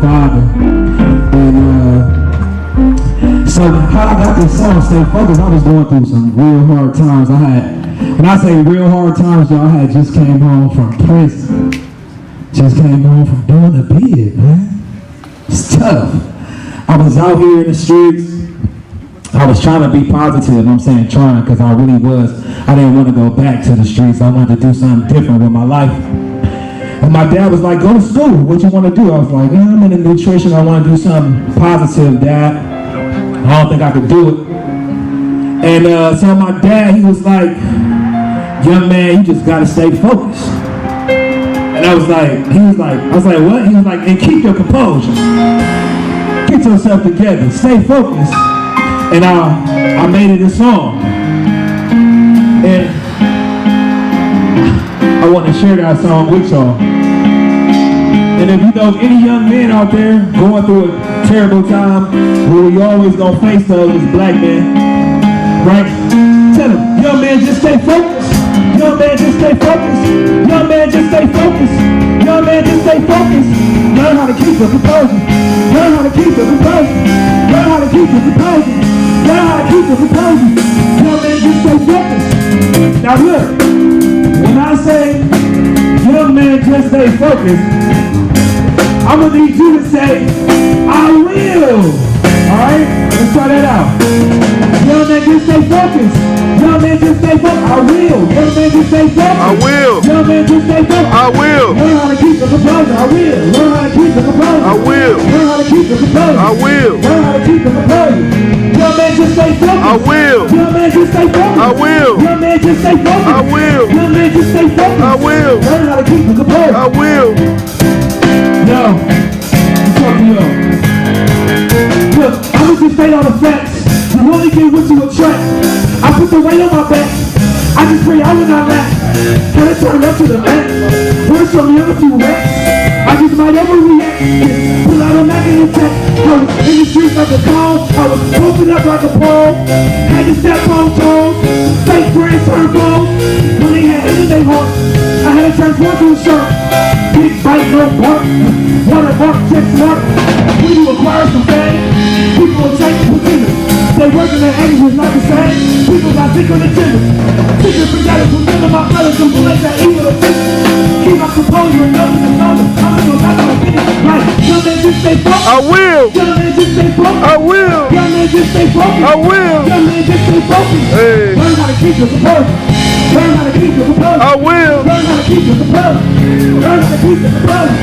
Father. And so how I got this song, Stay Focused, I was going through some real hard times. When I say real hard times, y'all, I had just came home from prison. Just came home from doing a bid, man. It's tough. I was out here in the streets. I was trying to be positive, I'm saying trying, because I really was. I didn't want to go back to the streets. I wanted to do something different with my life. And my dad was like, go to school. What you want to do? I was like, I'm in nutrition. I want to do something positive, Dad. I don't think I could do it. And so my dad, he was like, young man, you just got to stay focused. And I was like, what? He was like, and keep your composure. Get yourself together. Stay focused. And I made it a song. And I want to share that song with y'all. And if you know any young men out there going through a terrible time, where we always gonna face those as black men, right? Tell them, young man, just stay focused. Young man, just stay focused. Young man, just stay focused. Young man, just stay focused. Learn how to keep your composure. Learn how to keep your composure. Learn how to keep your composure. Learn how to keep your composure. Young man, just stay focused. Now look, when I say, young man, just stay focused, I'm gonna need you to say, I will. Alright? Let's try that out. Young man, just stay focused. Young man, just stay focused. I will. Young man, just stay focused. I will. Young man, just stay focused. I will. Learn how to keep the composure. I will. Learn how to keep the composure. I will. Learn how to keep the composure. I will. Learn how to keep the composure. Young man, just stay focused. I will. Young man, just stay focused. I will. Young man, just stay focused. I will. Young man, just stay focused. I will. Learn how to keep the composure. I will. Yo, I'm talking to y'all. Look, I'm gonna just state all the facts. You only get what you attract. I put the weight on my back. I just pray I will not lack. Can I turn up to the max? Words from me on a few racks. I just might overreact. Pull out a Mac and attack. I was in the streets like a clown. I was posted up like a pole. Had to step on toes. Fake friends turn gold. When they had hit in their heart, I had to transform to a shark. Big bite, no bark. Wanna bark, check smart. When you acquire some fame, people will take the pretenders. They working their angles is not the same. People got sick on the tenders. Sicker forgotten from none of my brothers who collect that evil attention. Keep my composure and notice and numbers. I'm gonna go back on the finish. Right, young man, just stay focused. I will. Young man, just stay focused. I will. Young man, just stay focused. I will. Young man, just stay focused. Hey. Learn how to keep your composure. Learn how to keep your composure. I will. Learn how to keep your composure. Learn how to keep your composure.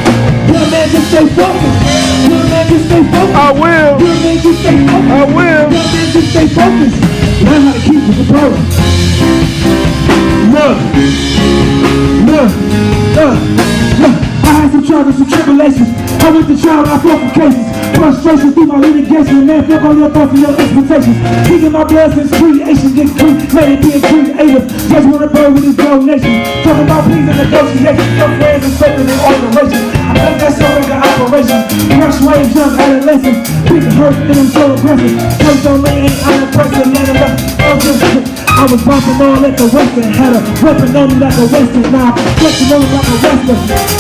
Young man, just stay focused. Young man, just stay focused. I will. Young man, just stay focused. I will. Young man, just stay focused. Learn how to keep your composure. Look. I had some troubles, some tribulations. I went to trial, I fought for cases. Frustration through my litigation. Man, fuck all your thoughts and your expectations. Keeping my blood since creation. Getting free, made it being creative. Just want to burn with his donation. Talking about pleas and negotiations. Your friends and soaking in alteration. I think that's no longer operation. Rush waves, young adolescent. Big hurt and I'm so aggressive. Place on me ain't unprecedented. I was bumping all at the western. Had a weapon on me like a western. Now flexing on me like a wrestler.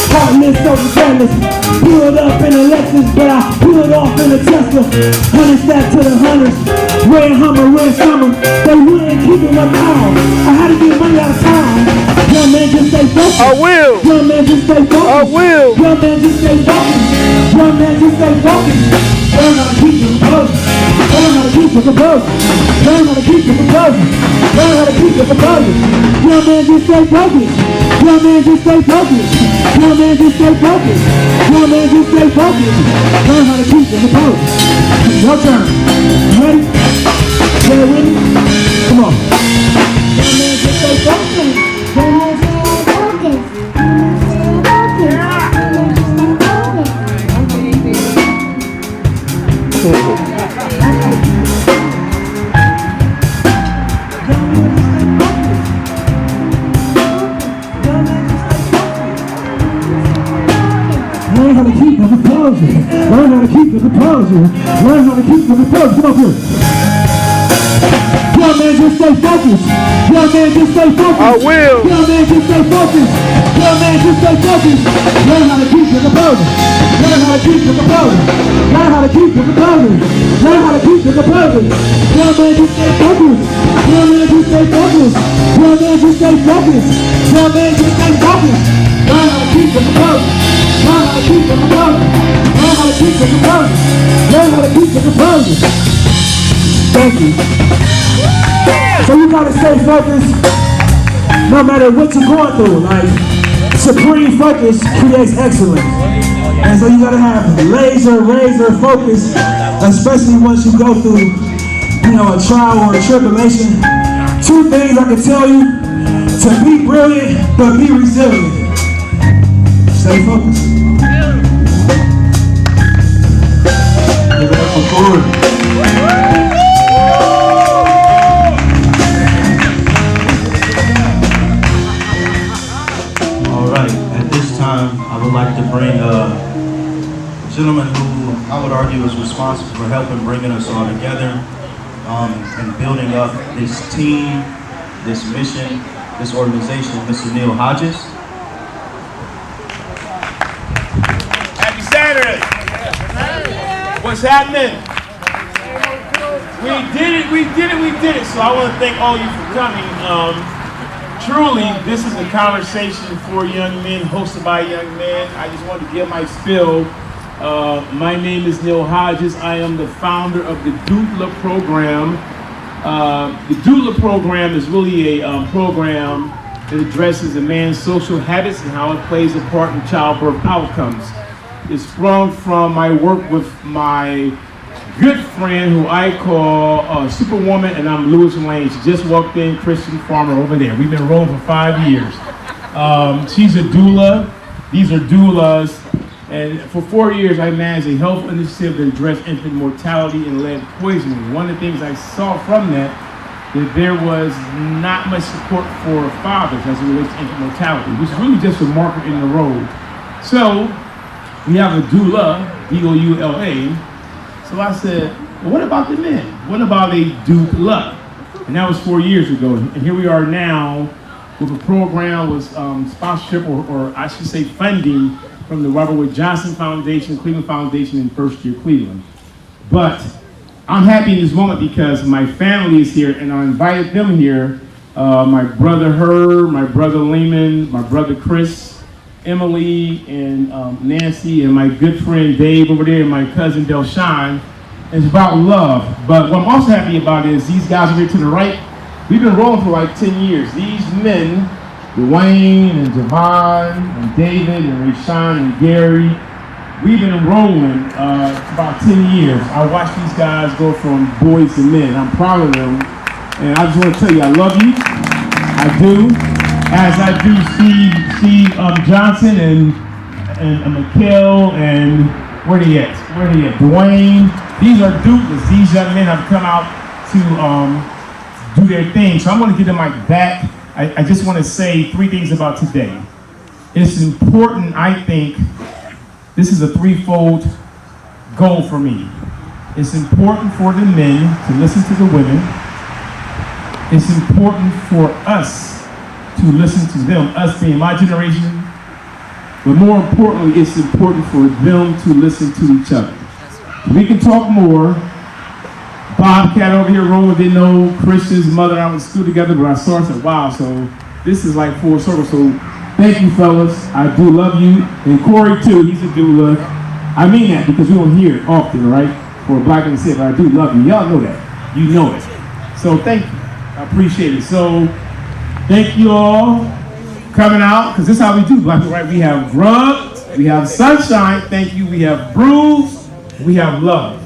Heartless, so careless. Pulled up in a Lexus, but I pulled off in a Tesla. 100 stack to the hunters. Red Hummer, red summer. They wouldn't keep it one hour. I had to get money out of town. Young man, just stay focused. I will. Young man, just stay focused. I will. Young man, just stay focused. Young man, just stay focused. Learn how to keep your composure. Learn how to keep your composure. Learn how to keep your composure. Learn how to keep your composure. Young man, just stay focused. Young man, just stay focused. Young man, just stay focused. Young man, just stay focused. Learn how to keep your composure. Your turn. You ready? Stay with me. Come on. Young man, just stay focused. Young man, just stay focused. Learn how to keep the composure. Learn how to keep the composure. Learn how to keep the composure. Come up here. Young man, just stay focused. Young man, just stay focused. I will. Young man, just stay focused. Young man, just stay focused. Learn how to keep your composure. Learn how to keep your composure. Learn how to keep your composure. Learn how to keep your composure. Young man, just stay focused. Young man, just stay focused. Young man, just stay focused. Young man, just stay focused. Learn how to keep your composure. Learn how to keep your composure. Learn how to keep your composure. Learn how to keep your composure. Thank you. So you gotta stay focused no matter what you're going through. Like, supreme focus creates excellence. And so you gotta have laser focus, especially once you go through, a trial or a tribulation. Two things I can tell you: to be brilliant, but be resilient. Stay focused. Give it up for Corey. I would like to bring a gentleman who I would argue is responsible for helping bringing us all together and building up this team, this mission, this organization, Mr. Neal Hodges. Happy Saturday! What's happening? We did it. So I want to thank all you for coming. Truly, this is a conversation for young men, hosted by young men. I just want to give my spiel. My name is Neal Hodges. I am the founder of the Doula program. The Doula program is really a program that addresses a man's social habits and how it plays a part in childbirth outcomes. It's sprung from my work with my good friend who I call Superwoman, and I'm Lewis Lane. She just walked in, Christin Farmer over there. We've been rolling for 5 years. She's a doula. These are doulas. And for 4 years, I managed a health initiative that addressed infant mortality and lead poisoning. One of the things I saw from that there was not much support for fathers as it relates to infant mortality, which is really just a marker in the road. So we have a doula, D-O-U-L-A. So I said, well, what about the men? What about a doula? And that was 4 years ago. And here we are now with a program with sponsorship, or I should say funding, from the Robert Wood Johnson Foundation, Cleveland Foundation, and First Year Cleveland. But I'm happy in this moment because my family is here, and I invited them here. My brother Herb, my brother Lehman, my brother Chris, Emily, and Nancy, and my good friend Dave over there, and my cousin Delshawn. It's about love. But what I'm also happy about is these guys over here to the right, we've been rolling for like 10 years. These men, Dwayne and Javon and David and Rashawn and Gary, we've been rolling about 10 years. I watched these guys go from boys to men. I'm proud of them. And I just want to tell you, I love you. I do. As I do Steve Johnson and Mikhail and where they at? Dwayne. These are doulas. These young men have come out to do their thing. So I'm going to give them my back. I just want to say 3 things about today. It's important, I think, this is a threefold goal for me. It's important for the men to listen to the women. It's important for us to listen to them, us being my generation. But more importantly, it's important for them to listen to each other. We can talk more. Bobcat over here, Roma didn't know Christian's mother and I went to school together, but I saw her and said, wow, so this is like full circle. So thank you, fellas. I do love you. And Corey, too, he's a doula. I mean that because we don't hear it often, right? For a black man to say, but I do love you. Y'all know that. You know it. So thank you. I appreciate it. So thank you all coming out, because this is how we do Black and White. We have grub, we have sunshine, thank you. We have brews, we have love.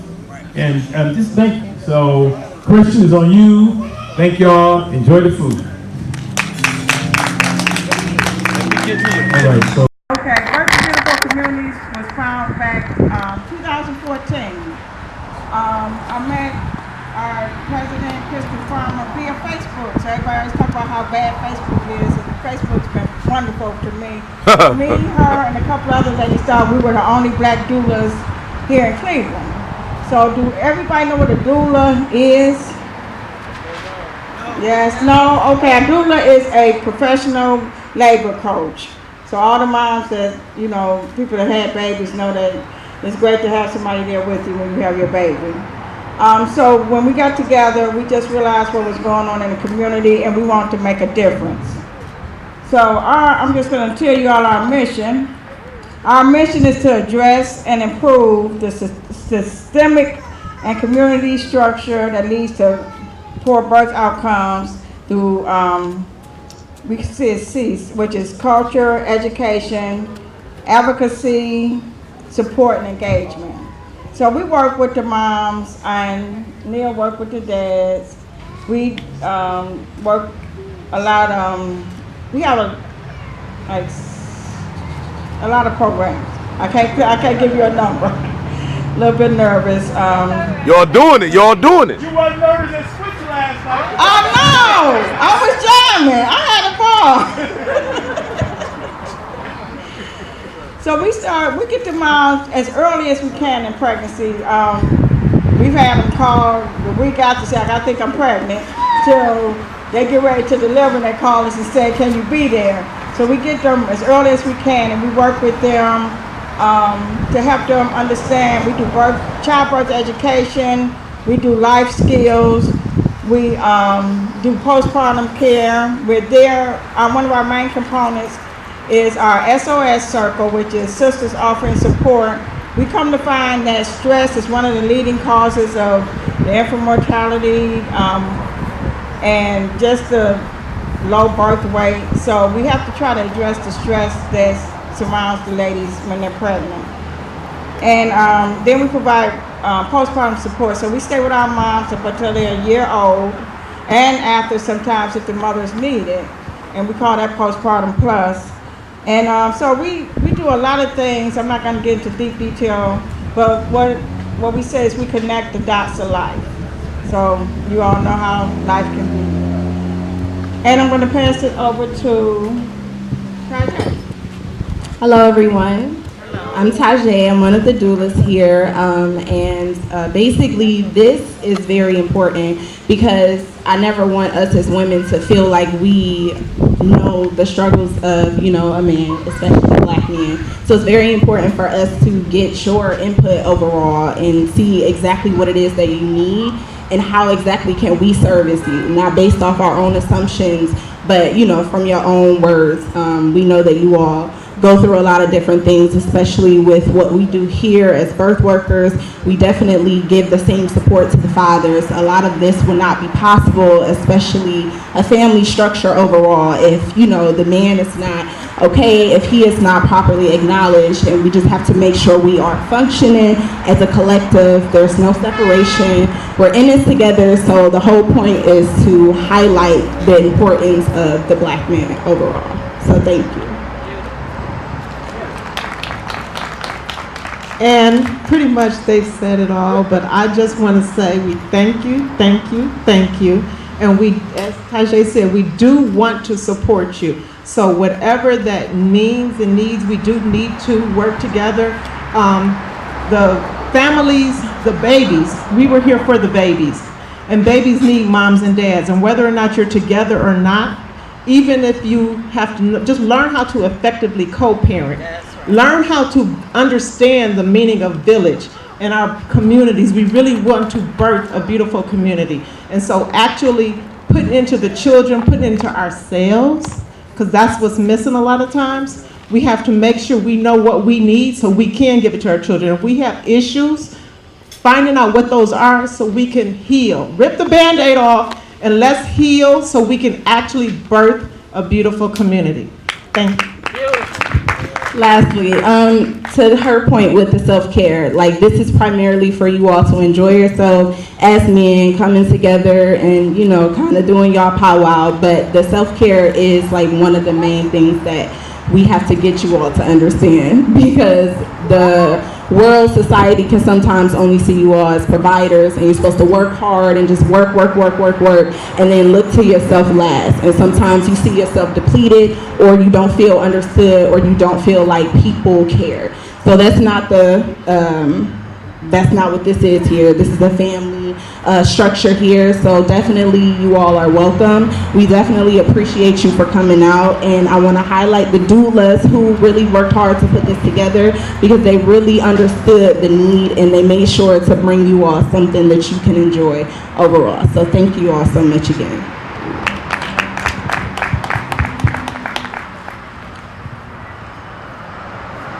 And just thank you. So, Christian is on you. Thank y'all. Enjoy the food. All right, so. Okay, Work for Beautiful Communities was founded back 2014. I met our president, Christin Farmer, via Facebook. So everybody always talk about how bad Facebook is, and Facebook's been wonderful to me. Me, her, and a couple others that you saw, we were the only black doulas here in Cleveland. So do everybody know what a doula is? Yes, no, okay, a doula is a professional labor coach. So all the moms that, people that had babies know that it's great to have somebody there with you when you have your baby. So when we got together, we just realized what was going on in the community and we wanted to make a difference. So I'm just going to tell you all our mission. Our mission is to address and improve the systemic and community structure that leads to poor birth outcomes through, we can see it cease, which is culture, education, advocacy, support, and engagement. So we work with the moms, and Neal work with the dads. We work a lot. We have a lot of programs. I can't give you a number. A little bit nervous. Y'all doing it. Y'all doing it. You weren't nervous at Switch last night. Oh no! I was jamming. I had a ball. So we get the moms as early as we can in pregnancy. We've had them call the week after say, I think I'm pregnant, till they get ready to deliver and they call us and say, can you be there? So we get them as early as we can and we work with them to help them understand. We do childbirth education, we do life skills, we do postpartum care. We're there, one of our main components is our SOS circle, which is Sisters Offering Support. We come to find that stress is one of the leading causes of the infant mortality and just the low birth weight. So we have to try to address the stress that surrounds the ladies when they're pregnant. And then we provide postpartum support. So we stay with our moms up until they're a year old and after sometimes if the mothers need it. And we call that postpartum plus. And so we do a lot of things. I'm not going to get into deep detail, but what we say is we connect the dots of life. So you all know how life can be. And I'm going to pass it over to Tajay. Hello, everyone. I'm Tajay. I'm one of the doulas here. And basically, this is very important because I never want us as women to feel like we know the struggles of, a man, especially a black man. So it's very important for us to get your input overall and see exactly what it is that you need and how exactly can we service you, not based off our own assumptions, but, from your own words. We know that you all go through a lot of different things, especially with what we do here as birth workers. We definitely give the same support to the fathers. A lot of this will not be possible, especially a family structure overall, if, the man is not okay, if he is not properly acknowledged, and we just have to make sure we are functioning as a collective. There's no separation. We're in this together, so the whole point is to highlight the importance of the black man overall. So thank you. And pretty much they've said it all, but I just want to say we thank you. And we, as Tajay said, we do want to support you. So whatever that means and needs, we do need to work together. The families, the babies, we were here for the babies. And babies need moms and dads. And whether or not you're together or not, even if you have to, just learn how to effectively co-parent. Learn how to understand the meaning of village in our communities. We really want to birth a beautiful community. And so actually put into the children, put into ourselves, because that's what's missing a lot of times. We have to make sure we know what we need so we can give it to our children. If we have issues, finding out what those are so we can heal. Rip the Band-Aid off and let's heal so we can actually birth a beautiful community. Thank you. Lastly, to her point with the self-care, like this is primarily for you all to enjoy yourself as men coming together and, kind of doing y'all powwow, but the self-care is like one of the main things that we have to get you all to understand because the world, society can sometimes only see you all as providers and you're supposed to work hard and just work and then look to yourself last. And sometimes you see yourself depleted or you don't feel understood or you don't feel like people care. So that's not what this is here. This is a family team structure here. So definitely you all are welcome. We definitely appreciate you for coming out, and I want to highlight the doulas who really worked hard to put this together, because they really understood the need and they made sure to bring you all something that you can enjoy overall. So thank you all so much again.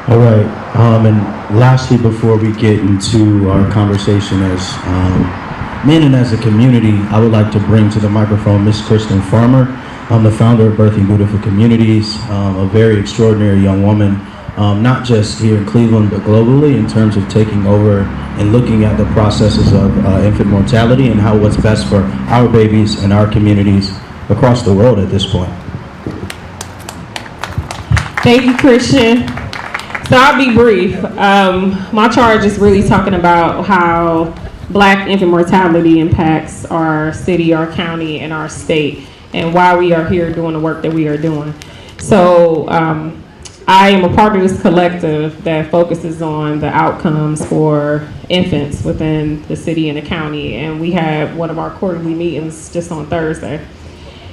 All right, and lastly, before we get into our conversation as men and as a community, I would like to bring to the microphone Miss Christin Farmer. I'm the founder of Birthing Beautiful Communities, a very extraordinary young woman, not just here in Cleveland, but globally in terms of taking over and looking at the processes of infant mortality and how what's best for our babies and our communities across the world at this point. Thank you, Christian. So I'll be brief. My charge is really talking about how Black infant mortality impacts our city, our county, and our state, and why we are here doing the work that we are doing. So I am a part of this collective that focuses on the outcomes for infants within the city and the county, and we had one of our quarterly meetings just on Thursday.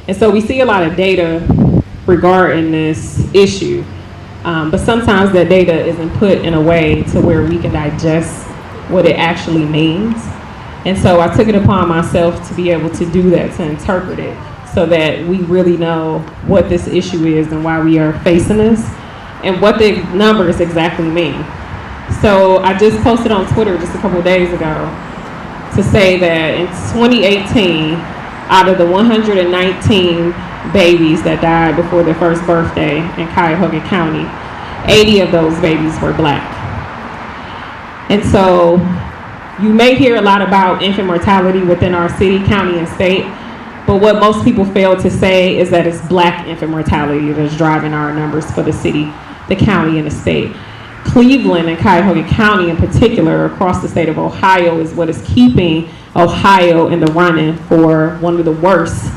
And so we see a lot of data regarding this issue. But sometimes that data isn't put in a way to where we can digest what it actually means. And so I took it upon myself to be able to do that, to interpret it, so that we really know what this issue is and why we are facing this and what the numbers exactly mean. So I just posted on Twitter just a couple of days ago to say that in 2018, out of the 119 babies that died before their first birthday in Cuyahoga County, 80 of those babies were Black. And so you may hear a lot about infant mortality within our city, county, and state, but what most people fail to say is that it's Black infant mortality that's driving our numbers for the city, the county, and the state. Cleveland and Cuyahoga County in particular, across the state of Ohio, is what is keeping Ohio in the running for one of the worst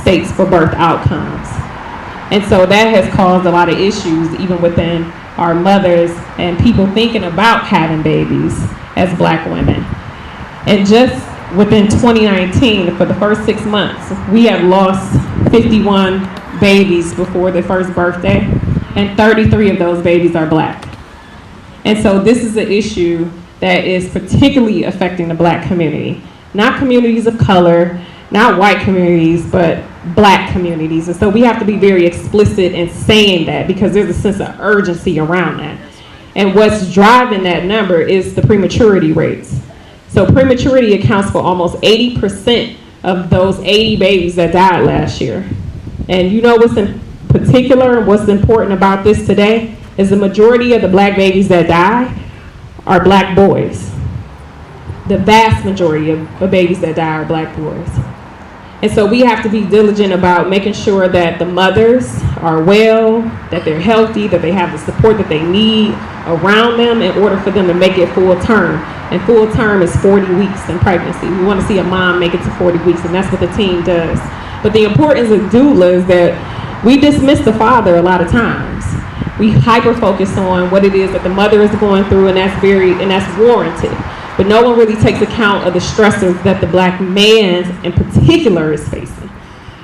states for birth outcomes. And so that has caused a lot of issues even within our mothers and people thinking about having babies as Black women. And just within 2019, for the first 6 months, we have lost 51 babies before their first birthday, and 33 of those babies are Black. And so this is an issue that is particularly affecting the Black community, not communities of color, not white communities, but Black communities. And so we have to be very explicit in saying that, because there's a sense of urgency around that. And what's driving that number is the prematurity rates. So prematurity accounts for almost 80% of those 80 babies that died last year. And you know what's in particular, what's important about this today, is the majority of the Black babies that die are Black boys. The vast majority of babies that die are Black boys. And so we have to be diligent about making sure that the mothers are well, that they're healthy, that they have the support that they need around them in order for them to make it full term. And full term is 40 weeks in pregnancy. We want to see a mom make it to 40 weeks, and that's what the team does. But the importance of doula is that we dismiss the father a lot of times. We hyper-focus on what it is that the mother is going through, and that's warranted. But no one really takes account of the stressors that the Black man in particular is facing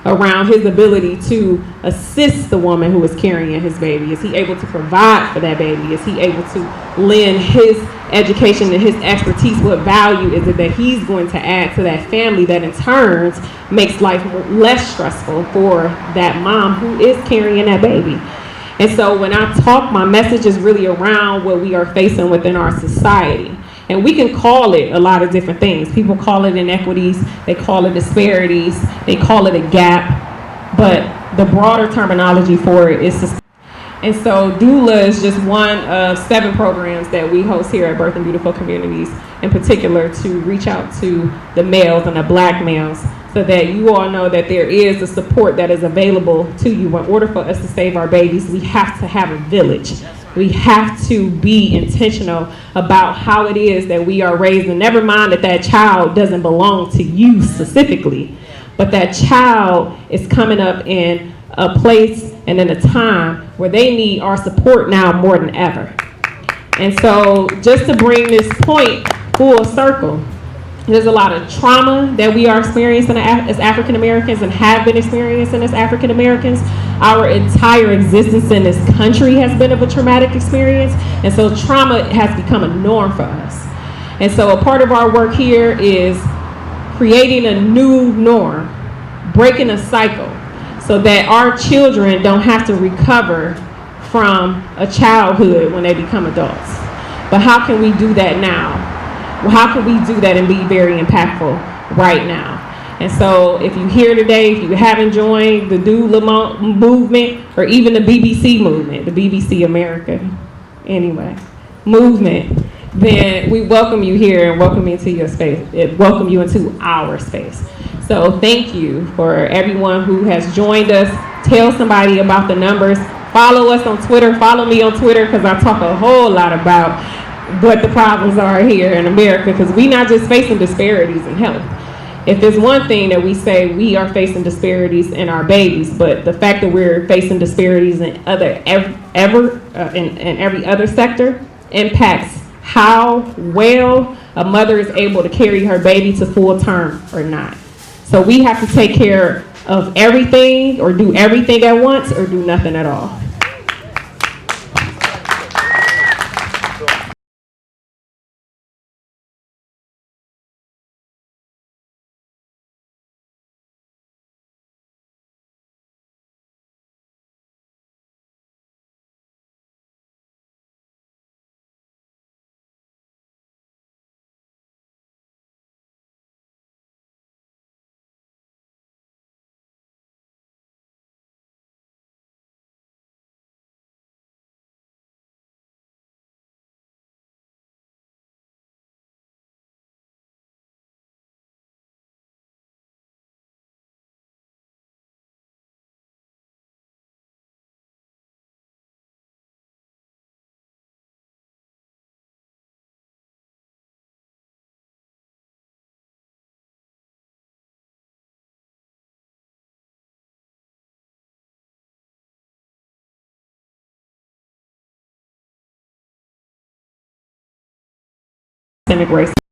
around his ability to assist the woman who is carrying his baby. Is he able to provide for that baby? Is he able to lend his education and his expertise? What value is it that he's going to add to that family that in turn makes life less stressful for that mom who is carrying that baby? And so when I talk, my message is really around what we are facing within our society. And we can call it a lot of different things. People call it inequities, they call it disparities, they call it a gap, but the broader terminology for it is systemic. And so doula is just one of 7 programs that we host here at Birthing Beautiful Communities, in particular to reach out to the males and the Black males, so that you all know that there is the support that is available to you. In order for us to save our babies, we have to have a village. We have to be intentional about how it is that we are raised, and never mind that that child doesn't belong to you specifically, but that child is coming up in a place and in a time where they need our support now more than ever. And so just to bring this point full circle, There's a lot of trauma that we are experiencing as African Americans and have been experiencing as African Americans. Our entire existence in this country has been of a traumatic experience, and so trauma has become a norm for us. And so a part of our work here is creating a new norm, breaking a cycle, so that our children don't have to recover from a childhood when they become adults. But how can we do that now? Well, how can we do that and be very impactful right now? And so if you're here today, if you haven't joined the Do Lamont movement or even the BBC movement, the BBC America, anyway, movement, then we welcome you here and welcome you into your space, welcome you into our space. So thank you for everyone who has joined us. Tell somebody about the numbers. Follow us on Twitter. Follow me on Twitter because I talk a whole lot about what the problems are here in America, because we're not just facing disparities in health. If there's one thing that we say, we are facing disparities in our babies, but the fact that we're facing disparities in every other sector impacts how well a mother is able to carry her baby to full term or not. So we have to take care of everything, or do everything at once, or do nothing at all. Systemic racism.